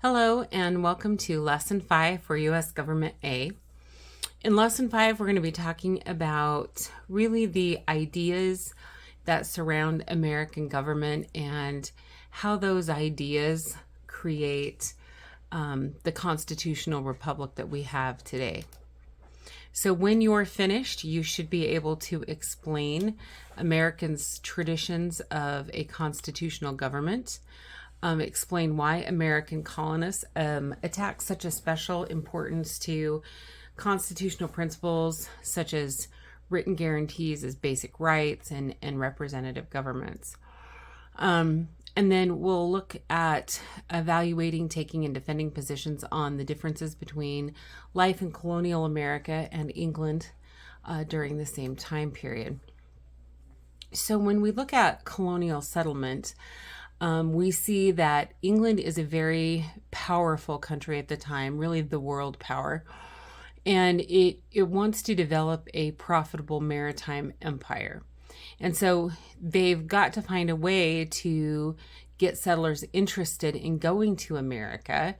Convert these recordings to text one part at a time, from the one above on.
Hello and welcome to Lesson 5 for US Government A. In Lesson 5, we're going to be talking about really the ideas that surround American government and how those ideas create the constitutional republic that we have today. So when you're finished, you should be able to explain Americans' traditions of a constitutional government, explain why American colonists attach such a special importance to constitutional principles such as written guarantees as basic rights and representative governments. And then we'll look at evaluating, taking, and defending positions on the differences between life in colonial America and England during the same time period. So when we look at colonial settlement, we see that England is a very powerful country at the time, really the world power, and it wants to develop a profitable maritime empire. And so they've got to find a way to get settlers interested in going to America.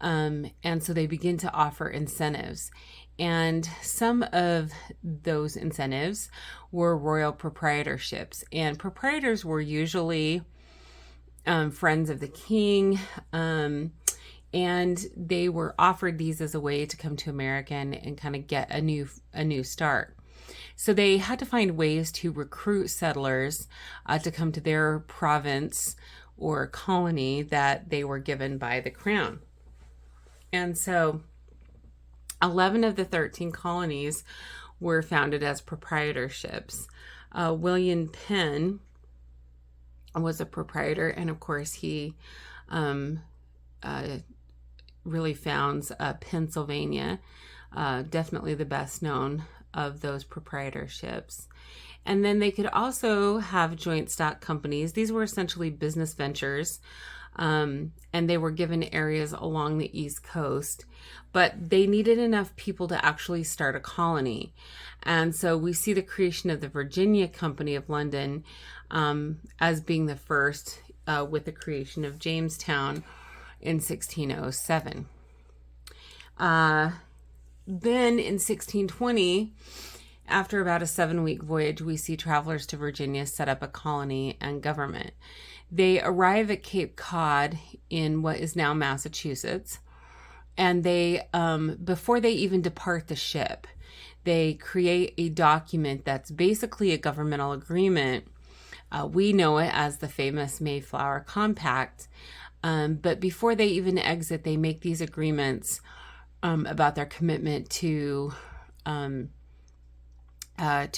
And so they begin to offer incentives. And some of those incentives were royal proprietorships. And proprietors were usually friends of the king. And they were offered these as a way to come to America and kind of get a new start. So they had to find ways to recruit settlers to come to their province or colony that they were given by the crown. And so 11 of the 13 colonies were founded as proprietorships. William Penn was a proprietor, and of course he really founds Pennsylvania, definitely the best known of those proprietorships. And then they could also have joint stock companies. These were essentially business ventures, and they were given areas along the East Coast, but they needed enough people to actually start a colony. And so we see the creation of the Virginia Company of London as being the first, with the creation of Jamestown in 1607. Then in 1620, after about a 7-week voyage, we see travelers to Virginia set up a colony and government. They arrive at Cape Cod in what is now Massachusetts, and they, before they even depart the ship, they create a document that's basically a governmental agreement. We know it as the famous Mayflower Compact, but before they even exit, they make these agreements about their commitment to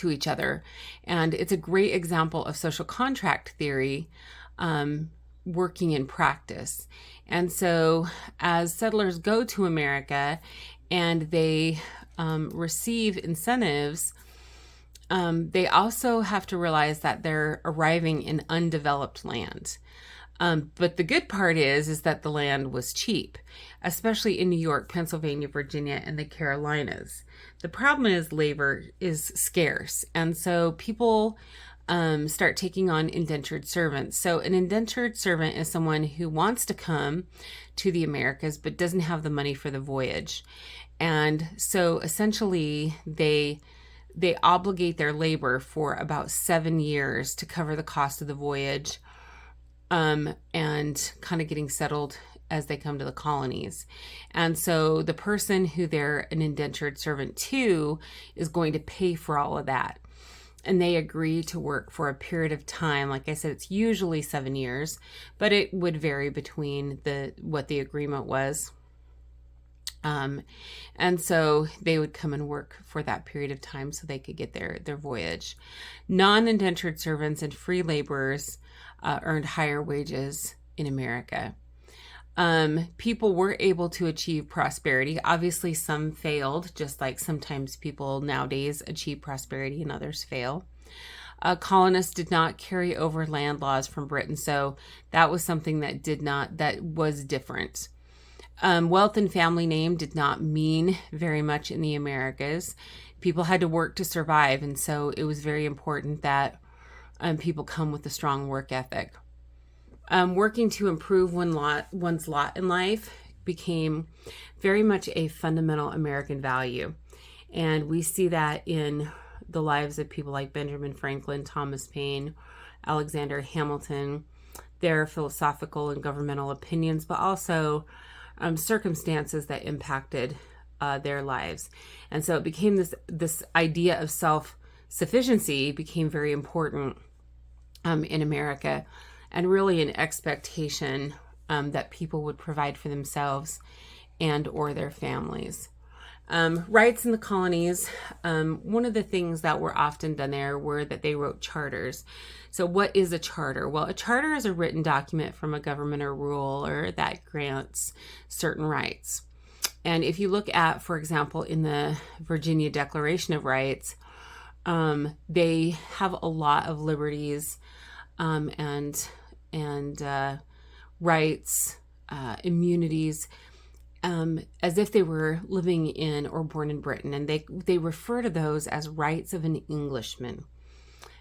each other. And it's a great example of social contract theory working in practice. And so as settlers go to America and they receive incentives, they also have to realize that they're arriving in undeveloped land. But the good part is that the land was cheap, especially in New York, Pennsylvania, Virginia, and the Carolinas. The problem is labor is scarce, and so people start taking on indentured servants. So an indentured servant is someone who wants to come to the Americas but doesn't have the money for the voyage. And so essentially they obligate their labor for about 7 years to cover the cost of the voyage, and kind of getting settled as they come to the colonies. And so the person who they're an indentured servant to is going to pay for all of that. And they agree to work for a period of time. Like I said, it's usually 7 years, but it would vary between what the agreement was. And so they would come and work for that period of time so they could get their voyage. Non-indentured servants and free laborers earned higher wages in America. People were able to achieve prosperity. Obviously, some failed, just like sometimes people nowadays achieve prosperity and others fail. Colonists did not carry over land laws from Britain, so that was something that was different. Wealth and family name did not mean very much in the Americas. People had to work to survive, and so it was very important that people come with a strong work ethic. Working to improve one's lot in life became very much a fundamental American value. And we see that in the lives of people like Benjamin Franklin, Thomas Paine, Alexander Hamilton, their philosophical and governmental opinions, but also circumstances that impacted their lives. And so it became this idea of self-sufficiency became very important in America, and really an expectation that people would provide for themselves and or their families. Rights in the colonies, one of the things that were often done there were that they wrote charters. So what is a charter? Well, a charter is a written document from a government or ruler that grants certain rights. And if you look at, for example, in the Virginia Declaration of Rights, they have a lot of liberties and rights, immunities, as if they were living in or born in Britain. And they refer to those as rights of an Englishman.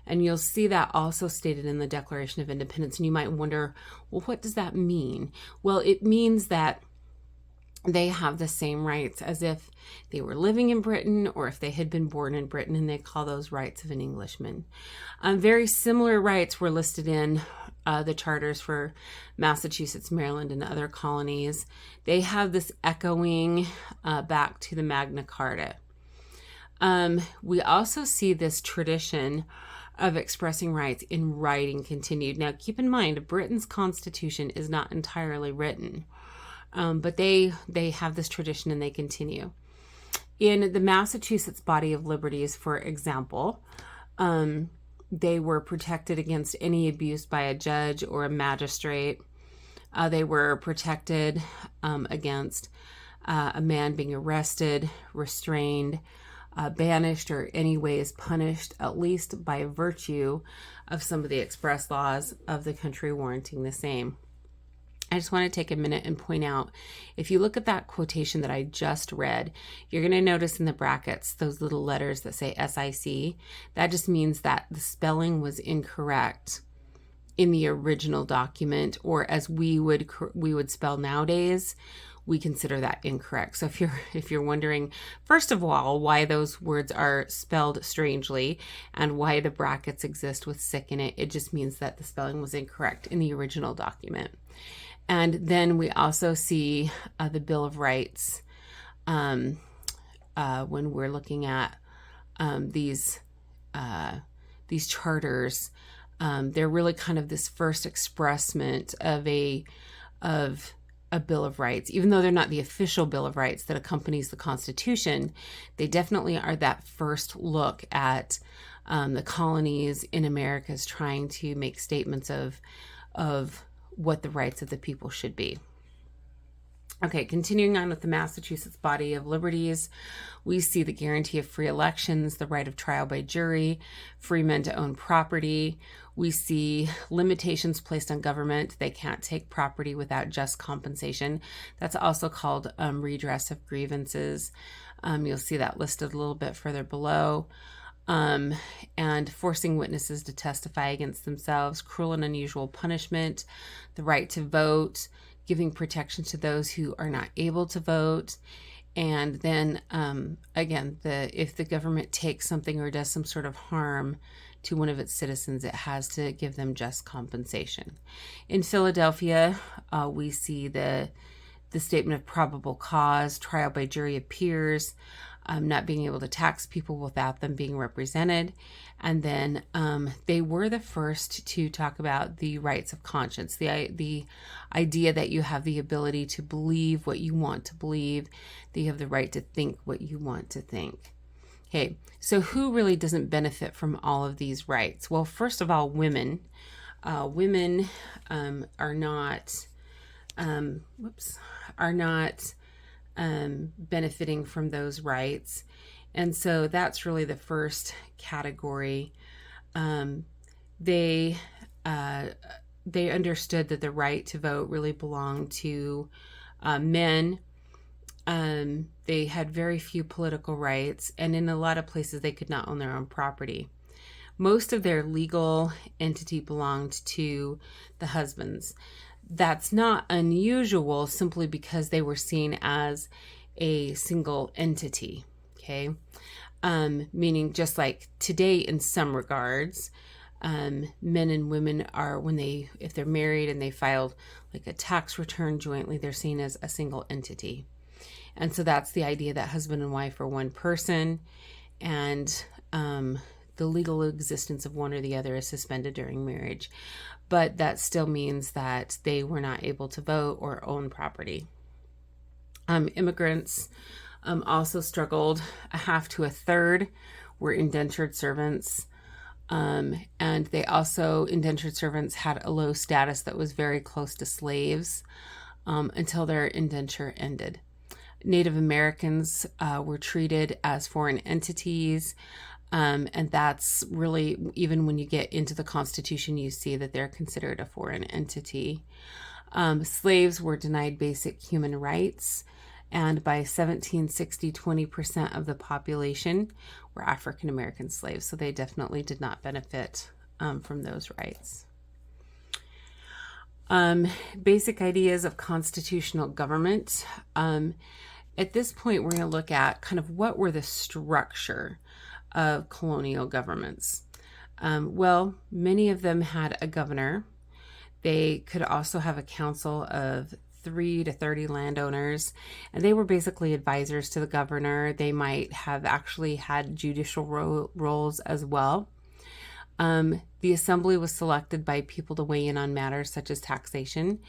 And you'll see that also stated in the Declaration of Independence. And you might wonder, well, what does that mean? Well, it means that they have the same rights as if they were living in Britain or if they had been born in Britain, and they call those rights of an Englishman. Very similar rights were listed in the charters for Massachusetts, Maryland, and other colonies. They have this echoing back to the Magna Carta. We also see this tradition of expressing rights in writing continued. Now, keep in mind, Britain's constitution is not entirely written, but they have this tradition and they continue. In the Massachusetts Body of Liberties, for example, they were protected against any abuse by a judge or a magistrate. They were protected against a man being arrested, restrained, banished, or any ways punished, at least by virtue of some of the express laws of the country warranting the same. I just want to take a minute and point out, if you look at that quotation that I just read, you're going to notice in the brackets those little letters that say SIC. That just means that the spelling was incorrect in the original document, or as we would spell nowadays, we consider that incorrect. So if you're wondering, first of all, why those words are spelled strangely and why the brackets exist with sick in it, it just means that the spelling was incorrect in the original document. And then we also see the Bill of Rights when we're looking at these charters. They're really kind of this first expressment of a Bill of Rights. Even though they're not the official Bill of Rights that accompanies the Constitution, they definitely are that first look at the colonies in America's trying to make statements of what the rights of the people should be. Okay, continuing on with the Massachusetts Body of Liberties, we see the guarantee of free elections, the right of trial by jury, free men to own property. We see limitations placed on government. They can't take property without just compensation. That's also called redress of grievances. You'll see that listed a little bit further below. And forcing witnesses to testify against themselves, cruel and unusual punishment, the right to vote, giving protection to those who are not able to vote. And then, again, if the government takes something or does some sort of harm to one of its citizens, it has to give them just compensation. In Philadelphia, we see the statement of probable cause, trial by jury of peers, not being able to tax people without them being represented. And then they were the first to talk about the rights of conscience, the idea that you have the ability to believe what you want to believe, that you have the right to think what you want to think. Okay, so who really doesn't benefit from all of these rights? Well, first of all, women. Women are not benefiting from those rights. And so that's really the first category. They understood that the right to vote really belonged to men. They had very few political rights, and in a lot of places they could not own their own property. Most of their legal entity belonged to the husbands. that's not unusual simply because they were seen as a single entity, okay? Meaning just like today in some regards, men and women are, if they're married and they filed like a tax return jointly, they're seen as a single entity. And so that's the idea that husband and wife are one person, and the legal existence of one or the other is suspended during marriage. But that still means that they were not able to vote or own property. Immigrants also struggled. A half to a third were indentured servants. And indentured servants had a low status that was very close to slaves until their indenture ended. Native Americans were treated as foreign entities. And that's really, even when you get into the Constitution, you see that they're considered a foreign entity. Slaves were denied basic human rights. And by 1760, 20% of the population were African American slaves. So they definitely did not benefit from those rights. Basic ideas of constitutional government. At this point, we're going to look at kind of what were the structure of colonial governments. Well, many of them had a governor. They could also have a council of 3 to 30 landowners, and they were basically advisors to the governor. They might have actually had judicial roles as well. The assembly was selected by people to weigh in on matters such as taxation.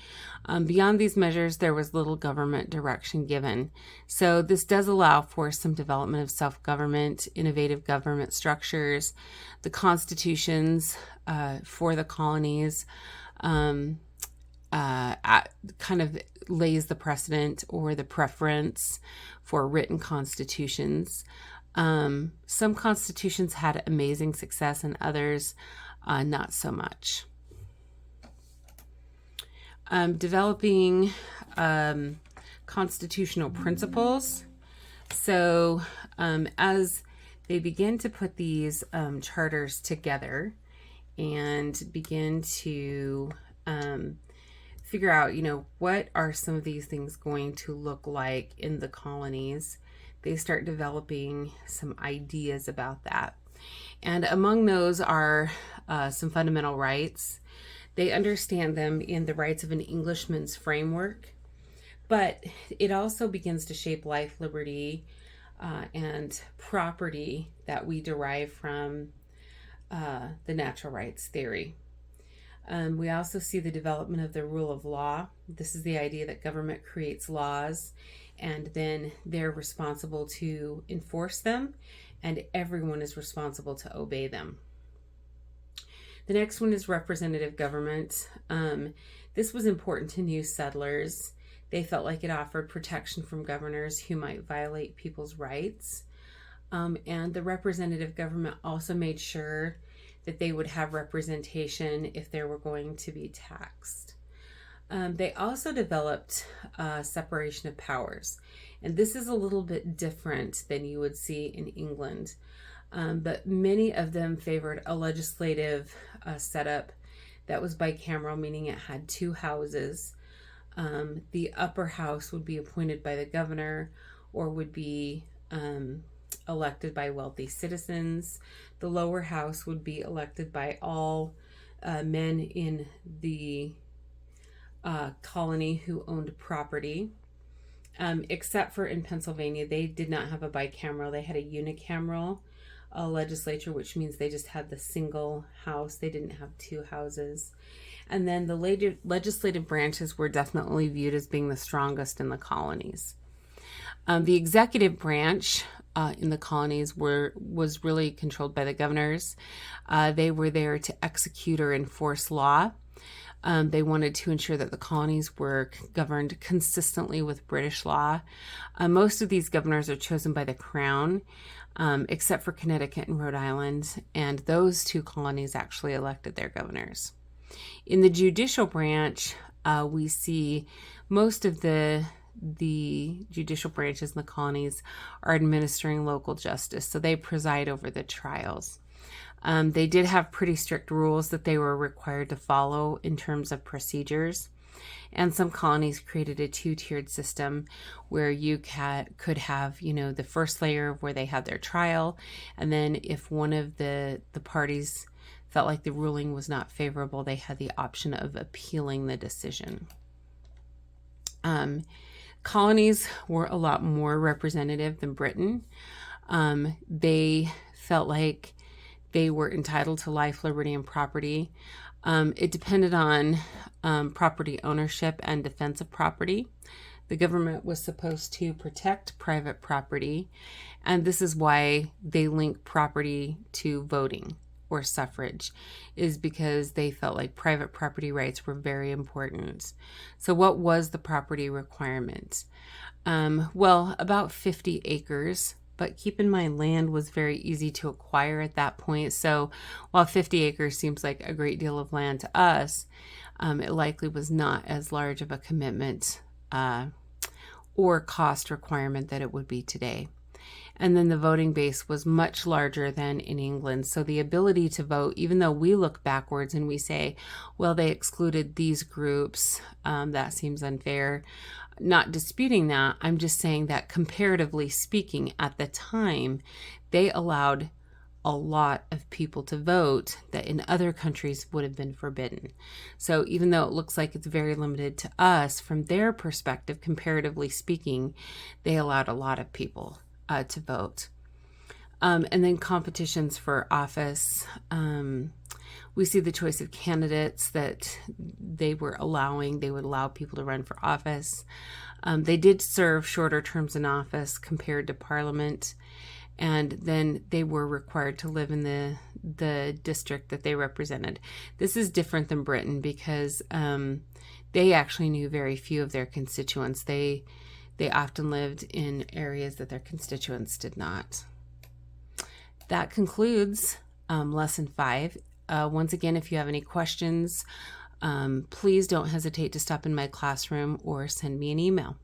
Beyond these measures, there was little government direction given. So this does allow for some development of self-government, innovative government structures. The constitutions for the colonies kind of lays the precedent or the preference for written constitutions. Some constitutions had amazing success and others not so much. Developing constitutional principles. So as they begin to put these charters together and begin to figure out, what are some of these things going to look like in the colonies, they start developing some ideas about that. And among those are some fundamental rights. They understand them in the rights of an Englishman's framework, but it also begins to shape life, liberty, and property that we derive from the natural rights theory. We also see the development of the rule of law. This is the idea that government creates laws and then they're responsible to enforce them, and everyone is responsible to obey them. The next one is representative government. This was important to new settlers. They felt like it offered protection from governors who might violate people's rights. And the representative government also made sure that they would have representation if they were going to be taxed. They also developed separation of powers. And this is a little bit different than you would see in England. But many of them favored a legislative setup that was bicameral, meaning it had two houses. The upper house would be appointed by the governor or would be elected by wealthy citizens. The lower house would be elected by all men in the colony who owned property. Except for in Pennsylvania, they did not have a bicameral. They had a unicameral legislature, which means they just had the single house. They didn't have two houses. And then the later legislative branches were definitely viewed as being the strongest in the colonies. The executive branch in the colonies was really controlled by the governors. They were there to execute or enforce law. They wanted to ensure that the colonies were governed consistently with British law. Most of these governors are chosen by the Crown, except for Connecticut and Rhode Island, and those two colonies actually elected their governors. In the judicial branch, we see most of the judicial branches in the colonies are administering local justice, so they preside over the trials. They did have pretty strict rules that they were required to follow in terms of procedures. And some colonies created a two-tiered system where you could have, the first layer where they had their trial, and then if one of the parties felt like the ruling was not favorable, they had the option of appealing the decision. Colonies were a lot more representative than Britain. They felt like they were entitled to life, liberty, and property. It depended on property ownership and defense of property. The government was supposed to protect private property, and this is why they link property to voting or suffrage, is because they felt like private property rights were very important. So what was the property requirement? Well, about 50 acres, but keep in mind land was very easy to acquire at that point. So while 50 acres seems like a great deal of land to us, it likely was not as large of a commitment or cost requirement that it would be today. And then the voting base was much larger than in England. So the ability to vote, even though we look backwards and we say, well, they excluded these groups, that seems unfair. Not disputing that. I'm just saying that comparatively speaking, at the time, they allowed a lot of people to vote that in other countries would have been forbidden. So even though it looks like it's very limited to us, from their perspective, comparatively speaking, they allowed a lot of people to vote. And then competitions for office. We see the choice of candidates that they would allow people to run for office. They did serve shorter terms in office compared to Parliament, and then they were required to live in the district that they represented. This is different than Britain because they actually knew very few of their constituents. They often lived in areas that their constituents did not. That concludes Lesson 5. Once again, if you have any questions, please don't hesitate to stop in my classroom or send me an email.